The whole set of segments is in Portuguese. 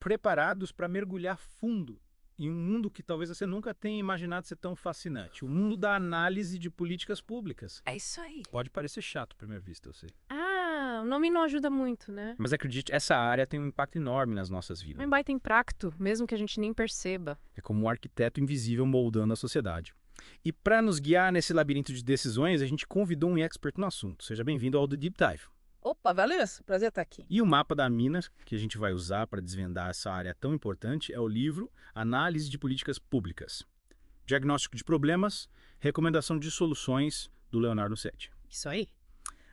preparados para mergulhar fundo em um mundo que talvez você nunca tenha imaginado ser tão fascinante. O mundo da análise de políticas públicas. É isso aí. Pode parecer chato à primeira vista, eu sei. Ah, o nome não ajuda muito, né? Mas acredite, essa área tem um impacto enorme nas nossas É vidas. um baita impacto, mesmo que a gente nem perceba. É como um arquiteto invisível moldando a sociedade. E para nos guiar nesse labirinto de decisões, a gente convidou um expert no assunto. Seja bem-vindo ao The Deep Dive. Opa, Valença, prazer estar aqui. E o mapa da mina que a gente vai usar para desvendar essa área tão importante é o livro Análise de Políticas Públicas. Diagnóstico de problemas, recomendação de soluções, do Leonardo Seti. Isso aí.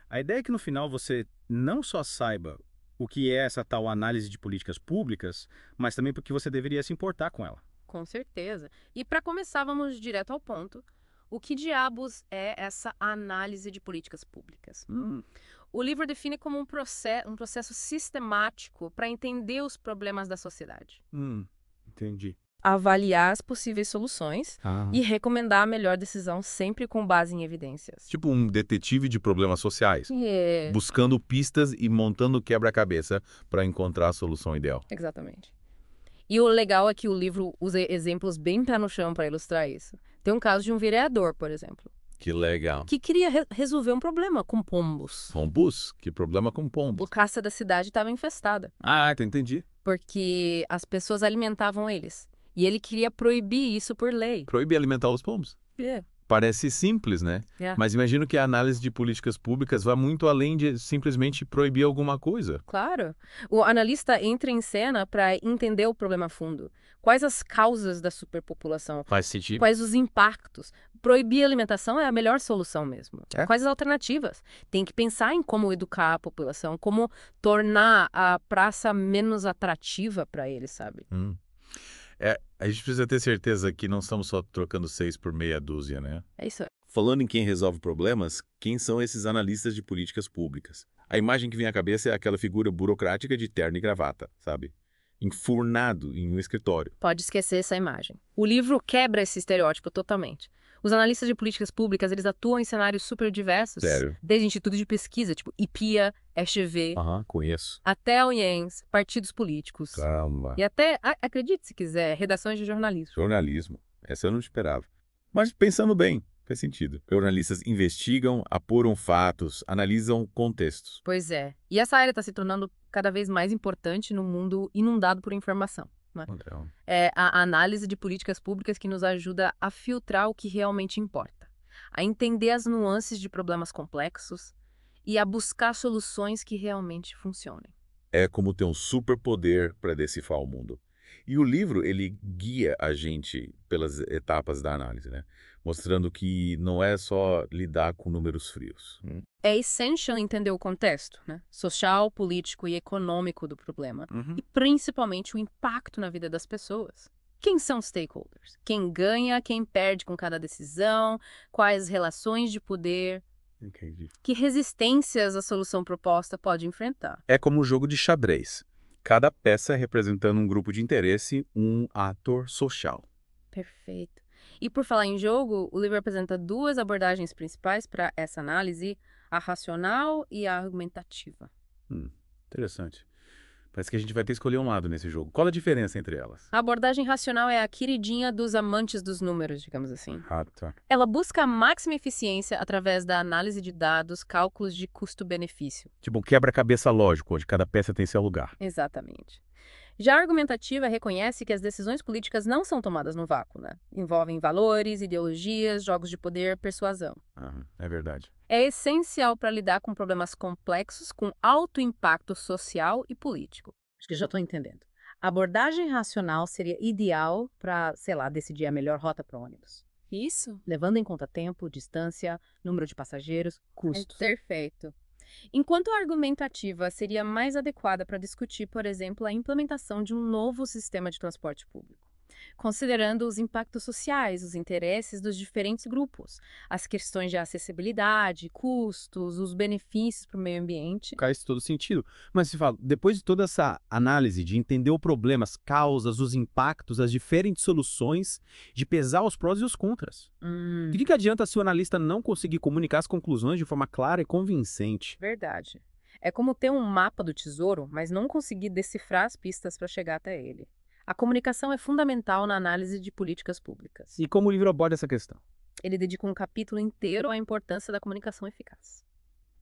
A ideia é que no final você não só saiba o que é essa tal análise de políticas públicas, mas também porque você deveria se importar com ela. Com certeza. E para começar, vamos direto ao ponto. O que diabos é essa análise de políticas públicas? O livro define como um processo sistemático para entender os problemas da sociedade. Entendi. Avaliar as possíveis soluções e recomendar a melhor decisão sempre com base em evidências. Tipo um detetive de problemas sociais, É, buscando pistas e montando quebra-cabeça para encontrar a solução ideal. exatamente. E o legal é que o livro usa exemplos bem pé no chão para ilustrar isso. Tem um caso de um vereador, por exemplo, Que legal. que queria resolver um problema com pombos. Pombos? Que problema com pombos? A caça da cidade estava infestada, Entendi. porque as pessoas alimentavam eles. E ele queria proibir isso por lei. Proíbe alimentar os pombos. É. Parece simples, né? É. Mas imagino que a análise de políticas públicas vá muito além de simplesmente proibir alguma coisa. Claro. O analista entra em cena para entender o problema a fundo. Quais as causas da superpopulação? Faz sentido. Quais os impactos? Proibir a alimentação é a melhor solução mesmo. É? Quais as alternativas? Tem que pensar em como educar a população, como tornar a praça menos atrativa para eles, sabe? A gente precisa ter certeza que não estamos só trocando 6 por meia dúzia, né? É isso. Falando em quem resolve problemas, quem são esses analistas de políticas públicas? A imagem que vem à cabeça é aquela figura burocrática de terno e gravata, sabe? Enfurnado em um escritório. Pode esquecer essa imagem. O livro quebra esse estereótipo totalmente. Os analistas de políticas públicas, eles atuam em cenários super diversos. Sério? Desde institutos de pesquisa, tipo IPIA, FGV, Conheço. até o IENS, partidos políticos. Caramba. E até, acredite se quiser, redações de jornalismo. Jornalismo. Essa eu não esperava. Mas pensando bem, faz sentido. Jornalistas investigam, apuram fatos, analisam contextos. Pois é. E essa área está se tornando cada vez mais importante no mundo inundado por informação. Então, É a análise de políticas públicas que nos ajuda a filtrar o que realmente importa, a entender as nuances de problemas complexos e a buscar soluções que realmente funcionem. é como ter um superpoder para decifrar o mundo. E o livro, ele guia a gente pelas etapas da análise, né? Mostrando que não é só lidar com números frios. É essencial entender o contexto, né? Social, político e econômico do problema. E principalmente o impacto na vida das pessoas. Quem são os stakeholders? Quem ganha, quem perde com cada decisão, quais relações de poder, Entendi. que resistências a solução proposta pode enfrentar. É como um jogo de xadrez. Cada peça representando um grupo de interesse, um ator social. Perfeito. E por falar em jogo, o livro apresenta duas abordagens principais para essa análise, a racional e a argumentativa. Interessante. Parece que a gente vai ter que escolher um lado nesse jogo. Qual a diferença entre elas? A abordagem racional é a queridinha dos amantes dos números, digamos assim. Tá. Ela busca a máxima eficiência através da análise de dados, cálculos de custo-benefício. Tipo um quebra-cabeça lógico, onde cada peça tem seu lugar. Exatamente. Já a argumentativa reconhece que as decisões políticas não são tomadas no vácuo, né? Envolvem valores, ideologias, jogos de poder, persuasão. É verdade. É essencial para lidar com problemas complexos com alto impacto social e político. Acho que já estou entendendo. A abordagem racional seria ideal para, sei lá, decidir a melhor rota para o ônibus. Isso? Levando em conta tempo, distância, número de passageiros, custos. Perfeito. Enquanto a argumentativa seria mais adequada para discutir, por exemplo, a implementação de um novo sistema de transporte público, considerando os impactos sociais, os interesses dos diferentes grupos, as questões de acessibilidade, custos, os benefícios para o meio ambiente. Faz todo sentido. Mas se fala, depois de toda essa análise de entender o problema, as causas, os impactos, as diferentes soluções, de pesar os prós e os contras. De que adianta se o analista não conseguir comunicar as conclusões de forma clara e convincente? Verdade. É como ter um mapa do tesouro, mas não conseguir decifrar as pistas para chegar até ele. A comunicação é fundamental na análise de políticas públicas. E como o livro aborda essa questão? Ele dedica um capítulo inteiro à importância da comunicação eficaz,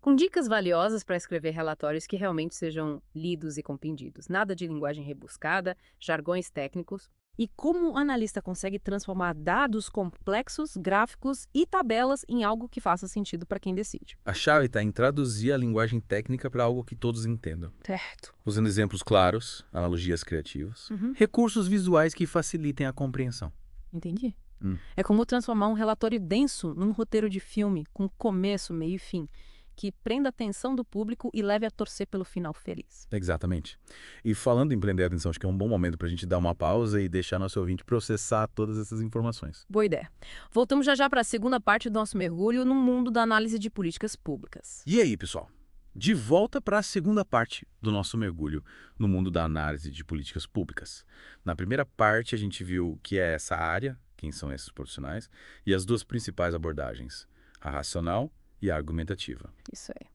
com dicas valiosas para escrever relatórios que realmente sejam lidos e compreendidos. Nada de linguagem rebuscada, jargões técnicos. E como o analista consegue transformar dados complexos, gráficos e tabelas em algo que faça sentido para quem decide. A chave está em traduzir a linguagem técnica para algo que todos entendam, Certo. usando exemplos claros, analogias criativas, recursos visuais que facilitem a compreensão. Entendi. Hum. É como transformar um relatório denso num roteiro de filme, com começo, meio e fim, que prenda a atenção do público e leve a torcer pelo final feliz. Exatamente. E falando em prender a atenção, acho que é um bom momento para a gente dar uma pausa e deixar nosso ouvinte processar todas essas informações. Boa ideia. Voltamos já para a segunda parte do nosso mergulho no mundo da análise de políticas públicas. E aí, pessoal? De volta para a segunda parte do nosso mergulho no mundo da análise de políticas públicas. Na primeira parte, a gente viu o que é essa área, quem são esses profissionais, e as duas principais abordagens, a racional e a argumentativa. Isso aí.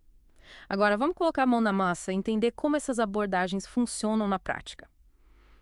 Agora, vamos colocar a mão na massa e entender como essas abordagens funcionam na prática.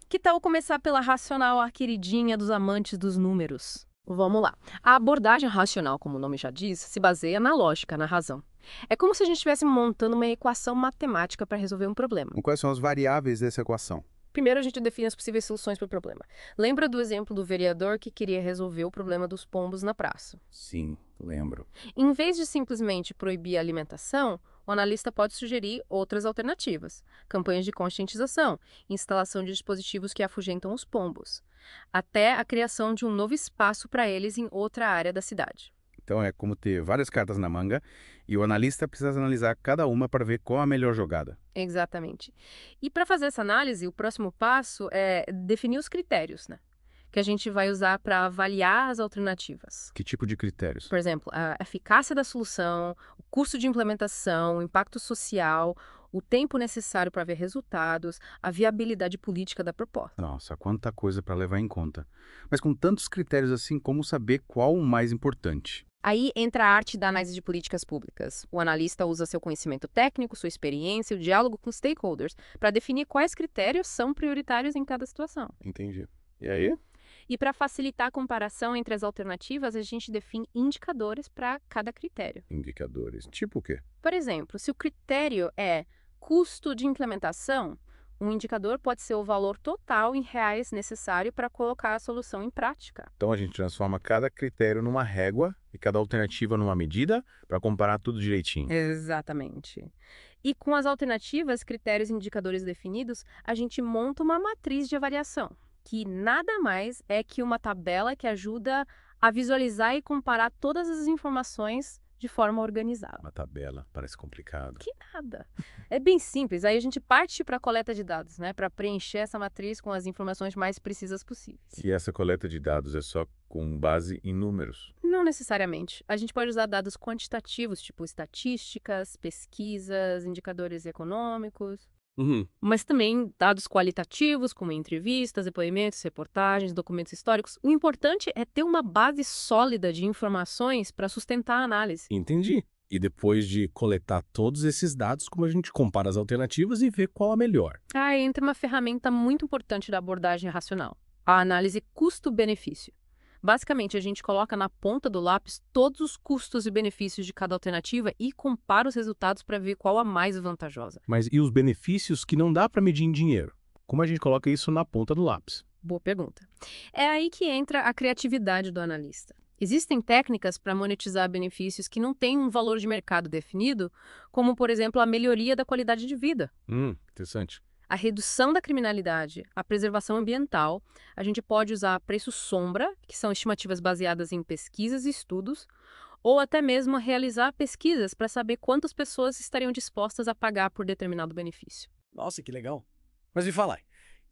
Que tal começar pela racional, a queridinha dos amantes dos números? Vamos lá. A abordagem racional, como o nome já diz, se baseia na lógica, na razão. É como se a gente estivesse montando uma equação matemática para resolver um problema. Quais são as variáveis dessa equação? Primeiro, a gente define as possíveis soluções para o problema. Lembra do exemplo do vereador que queria resolver o problema dos pombos na praça? Sim, lembro. Em vez de simplesmente proibir a alimentação, o analista pode sugerir outras alternativas. Campanhas de conscientização, instalação de dispositivos que afugentam os pombos, até a criação de um novo espaço para eles em outra área da cidade. Então é como ter várias cartas na manga e o analista precisa analisar cada uma para ver qual a melhor jogada. Exatamente. E para fazer essa análise, o próximo passo é definir os critérios, né? Que a gente vai usar para avaliar as alternativas. Que tipo de critérios? Por exemplo, a eficácia da solução, o custo de implementação, o impacto social, o tempo necessário para ver resultados, a viabilidade política da proposta. Nossa, quanta coisa para levar em conta. Mas com tantos critérios assim, como saber qual o mais importante? Aí entra a arte da análise de políticas públicas. O analista usa seu conhecimento técnico, sua experiência e o diálogo com stakeholders para definir quais critérios são prioritários em cada situação. Entendi. E aí? E para facilitar a comparação entre as alternativas, a gente define indicadores para cada critério. Indicadores. Tipo o quê? Por exemplo, se o critério é custo de implementação, um indicador pode ser o valor total em reais necessário para colocar a solução em prática. Então a gente transforma cada critério numa régua e cada alternativa numa medida para comparar tudo direitinho. Exatamente. E com as alternativas, critérios e indicadores definidos, a gente monta uma matriz de avaliação, que nada mais é que uma tabela que ajuda a visualizar e comparar todas as informações de forma organizada. Uma tabela, parece complicado. Que nada. É bem simples. Aí a gente parte para a coleta de dados, né, para preencher essa matriz com as informações mais precisas possíveis. E essa coleta de dados é só com base em números? Não necessariamente. A gente pode usar dados quantitativos, tipo estatísticas, pesquisas, indicadores econômicos. Mas também dados qualitativos, como entrevistas, depoimentos, reportagens, documentos históricos. O importante é ter uma base sólida de informações para sustentar a análise. Entendi. E depois de coletar todos esses dados, como a gente compara as alternativas e vê qual a melhor? Aí entra uma ferramenta muito importante da abordagem racional, a análise custo-benefício. Basicamente, a gente coloca na ponta do lápis todos os custos e benefícios de cada alternativa e compara os resultados para ver qual a mais vantajosa. Mas e os benefícios que não dá para medir em dinheiro? Como a gente coloca isso na ponta do lápis? Boa pergunta. É aí que entra a criatividade do analista. Existem técnicas para monetizar benefícios que não têm um valor de mercado definido, como, por exemplo, a melhoria da qualidade de vida, Interessante. a redução da criminalidade, a preservação ambiental. A gente pode usar preço sombra, que são estimativas baseadas em pesquisas e estudos, ou até mesmo realizar pesquisas para saber quantas pessoas estariam dispostas a pagar por determinado benefício. Nossa, que legal. Mas me fala,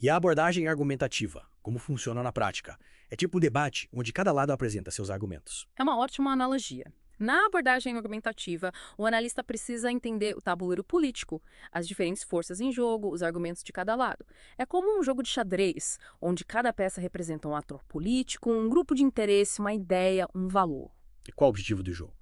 e a abordagem argumentativa? Como funciona na prática? É tipo um debate onde cada lado apresenta seus argumentos. É uma ótima analogia. Na abordagem argumentativa, o analista precisa entender o tabuleiro político, as diferentes forças em jogo, os argumentos de cada lado. É como um jogo de xadrez, onde cada peça representa um ator político, um grupo de interesse, uma ideia, um valor. E qual o objetivo do jogo?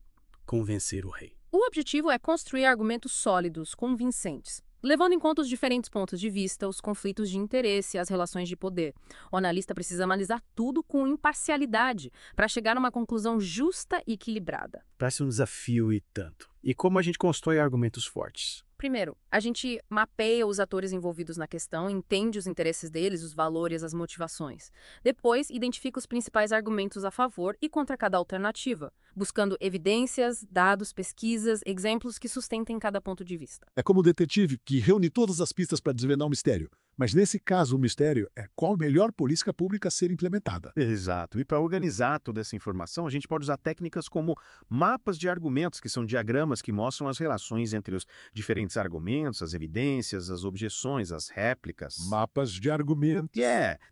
Convencer o rei. O objetivo é construir argumentos sólidos, convincentes, levando em conta os diferentes pontos de vista, os conflitos de interesse e as relações de poder. O analista precisa analisar tudo com imparcialidade para chegar a uma conclusão justa e equilibrada. Parece um desafio e tanto. E como a gente constrói argumentos fortes? Primeiro, a gente mapeia os atores envolvidos na questão, entende os interesses deles, os valores, as motivações. Depois, identifica os principais argumentos a favor e contra cada alternativa, buscando evidências, dados, pesquisas, exemplos que sustentem cada ponto de vista. É como o detetive que reúne todas as pistas para desvendar um mistério. Mas nesse caso, o mistério é qual a melhor política pública a ser implementada. Exato. E para organizar toda essa informação, a gente pode usar técnicas como mapas de argumentos, que são diagramas que mostram as relações entre os diferentes argumentos, as evidências, as objeções, as réplicas. Mapas de argumento.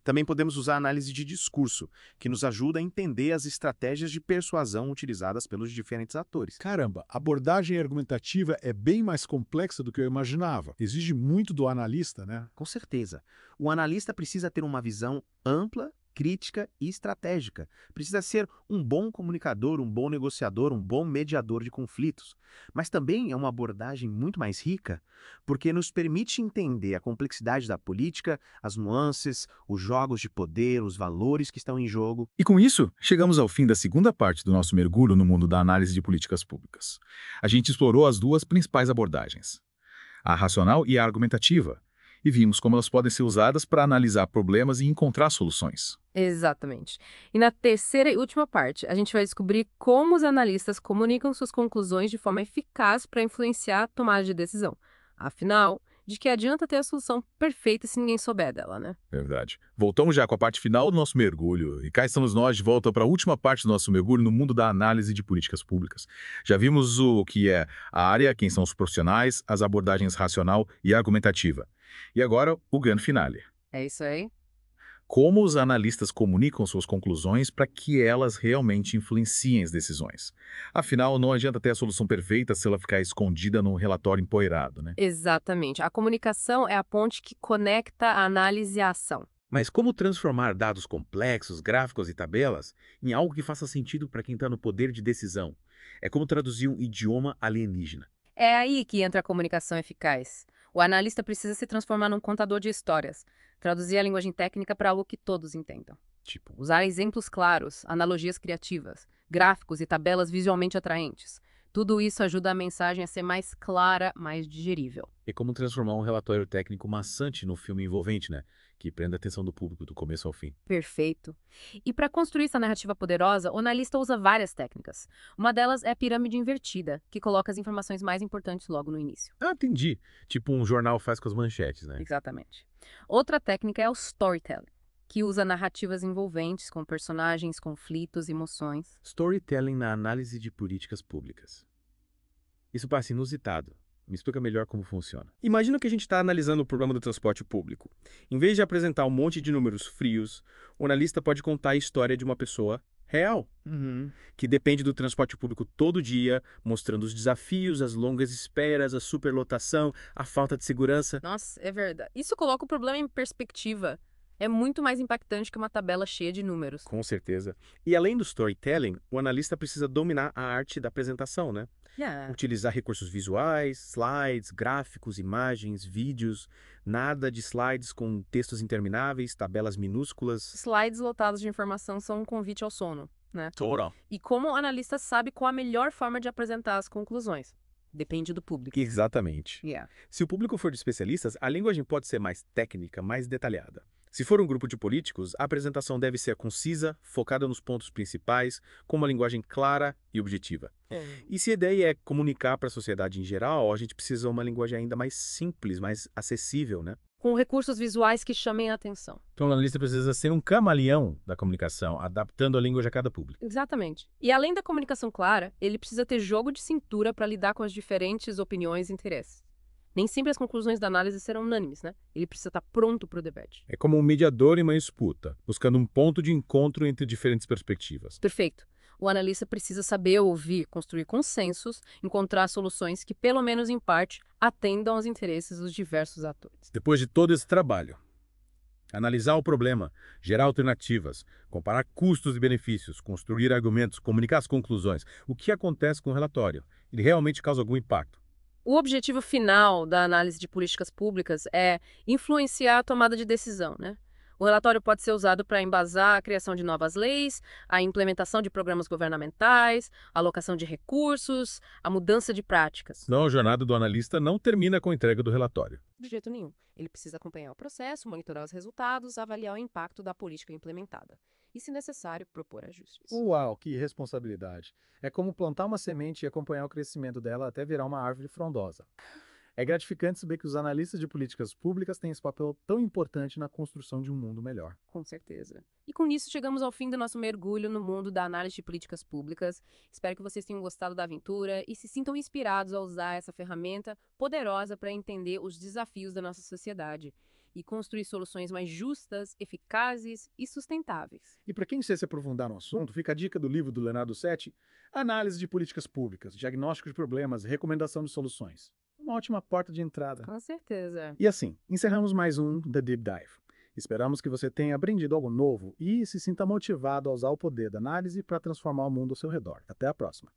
Também podemos usar análise de discurso, que nos ajuda a entender as estratégias de persuasão utilizadas pelos diferentes atores. Caramba, a abordagem argumentativa é bem mais complexa do que eu imaginava. Exige muito do analista, né? Com certeza. O analista precisa ter uma visão ampla, crítica e estratégica. Precisa ser um bom comunicador, um bom negociador, um bom mediador de conflitos. Mas também é uma abordagem muito mais rica, porque nos permite entender a complexidade da política, as nuances, os jogos de poder, os valores que estão em jogo. E com isso, chegamos ao fim da segunda parte do nosso mergulho no mundo da análise de políticas públicas. A gente explorou as duas principais abordagens, a racional e a argumentativa, e vimos como elas podem ser usadas para analisar problemas e encontrar soluções. Exatamente. E na terceira e última parte, a gente vai descobrir como os analistas comunicam suas conclusões de forma eficaz para influenciar a tomada de decisão. Afinal, de que adianta ter a solução perfeita se ninguém souber dela, né? Verdade. Voltamos já com a parte final do nosso mergulho. E cá estamos nós de volta para a última parte do nosso mergulho no mundo da análise de políticas públicas. Já vimos o que é a área, quem são os profissionais, as abordagens racional e argumentativa. E agora, o grande finale. É isso aí. Como os analistas comunicam suas conclusões para que elas realmente influenciem as decisões. Afinal, não adianta ter a solução perfeita se ela ficar escondida num relatório empoeirado, né? Exatamente. A comunicação é a ponte que conecta a análise à ação. Mas como transformar dados complexos, gráficos e tabelas em algo que faça sentido para quem está no poder de decisão? É como traduzir um idioma alienígena. É aí que entra a comunicação eficaz. O analista precisa se transformar num contador de histórias, traduzir a linguagem técnica para algo que todos entendam. Tipo, usar exemplos claros, analogias criativas, gráficos e tabelas visualmente atraentes. Tudo isso ajuda a mensagem a ser mais clara, mais digerível. É como transformar um relatório técnico maçante num filme envolvente, né? Que prenda a atenção do público do começo ao fim. Perfeito. E para construir essa narrativa poderosa, o analista usa várias técnicas. Uma delas é a pirâmide invertida, que coloca as informações mais importantes logo no início. Ah, entendi. Tipo um jornal faz com as manchetes, né? Exatamente. Outra técnica é o storytelling, que usa narrativas envolventes com personagens, conflitos, emoções. Storytelling na análise de políticas públicas. Isso parece inusitado. Me explica melhor como funciona. Imagina que a gente está analisando o problema do transporte público. Em vez de apresentar um monte de números frios, o analista pode contar a história de uma pessoa real, que depende do transporte público todo dia, mostrando os desafios, as longas esperas, a superlotação, a falta de segurança. Nossa, é verdade. Isso coloca o problema em perspectiva. É muito mais impactante que uma tabela cheia de números. Com certeza. E além do storytelling, o analista precisa dominar a arte da apresentação, né? Utilizar recursos visuais, slides, gráficos, imagens, vídeos, nada de slides com textos intermináveis, tabelas minúsculas. Slides lotados de informação são um convite ao sono, né? Total. E como o analista sabe qual a melhor forma de apresentar as conclusões? Depende do público. Exatamente. Se o público for de especialistas, a linguagem pode ser mais técnica, mais detalhada. Se for um grupo de políticos, a apresentação deve ser concisa, focada nos pontos principais, com uma linguagem clara e objetiva. E se a ideia é comunicar para a sociedade em geral, a gente precisa de uma linguagem ainda mais simples, mais acessível, né? Com recursos visuais que chamem a atenção. Então o analista precisa ser um camaleão da comunicação, adaptando a língua de cada público. Exatamente. E além da comunicação clara, ele precisa ter jogo de cintura para lidar com as diferentes opiniões e interesses. Nem sempre as conclusões da análise serão unânimes, né? Ele precisa estar pronto para o debate. É como um mediador em uma disputa, buscando um ponto de encontro entre diferentes perspectivas. Perfeito. O analista precisa saber ouvir, construir consensos, encontrar soluções que, pelo menos em parte, atendam aos interesses dos diversos atores. Depois de todo esse trabalho, Analisar o problema, gerar alternativas, comparar custos e benefícios, construir argumentos, comunicar as conclusões. O que acontece com o relatório? Ele realmente causa algum impacto? O objetivo final da análise de políticas públicas é influenciar a tomada de decisão, né? O relatório pode ser usado para embasar a criação de novas leis, a implementação de programas governamentais, a alocação de recursos, a mudança de práticas. Senão a jornada do analista não termina com a entrega do relatório. De jeito nenhum. Ele precisa acompanhar o processo, monitorar os resultados, avaliar o impacto da política implementada e, se necessário, propor ajustes. Uau, que responsabilidade. É como plantar uma semente e acompanhar o crescimento dela até virar uma árvore frondosa. É gratificante saber que os analistas de políticas públicas têm esse papel tão importante na construção de um mundo melhor. Com certeza. E com isso chegamos ao fim do nosso mergulho no mundo da análise de políticas públicas. Espero que vocês tenham gostado da aventura e se sintam inspirados a usar essa ferramenta poderosa para entender os desafios da nossa sociedade e construir soluções mais justas, eficazes e sustentáveis. E para quem quiser se aprofundar no assunto, fica a dica do livro do Leonardo Setti, Análise de Políticas Públicas, Diagnóstico de Problemas e Recomendação de Soluções. Uma ótima porta de entrada. Com certeza. E assim, encerramos mais um The Deep Dive. Esperamos que você tenha aprendido algo novo e se sinta motivado a usar o poder da análise para transformar o mundo ao seu redor. Até a próxima.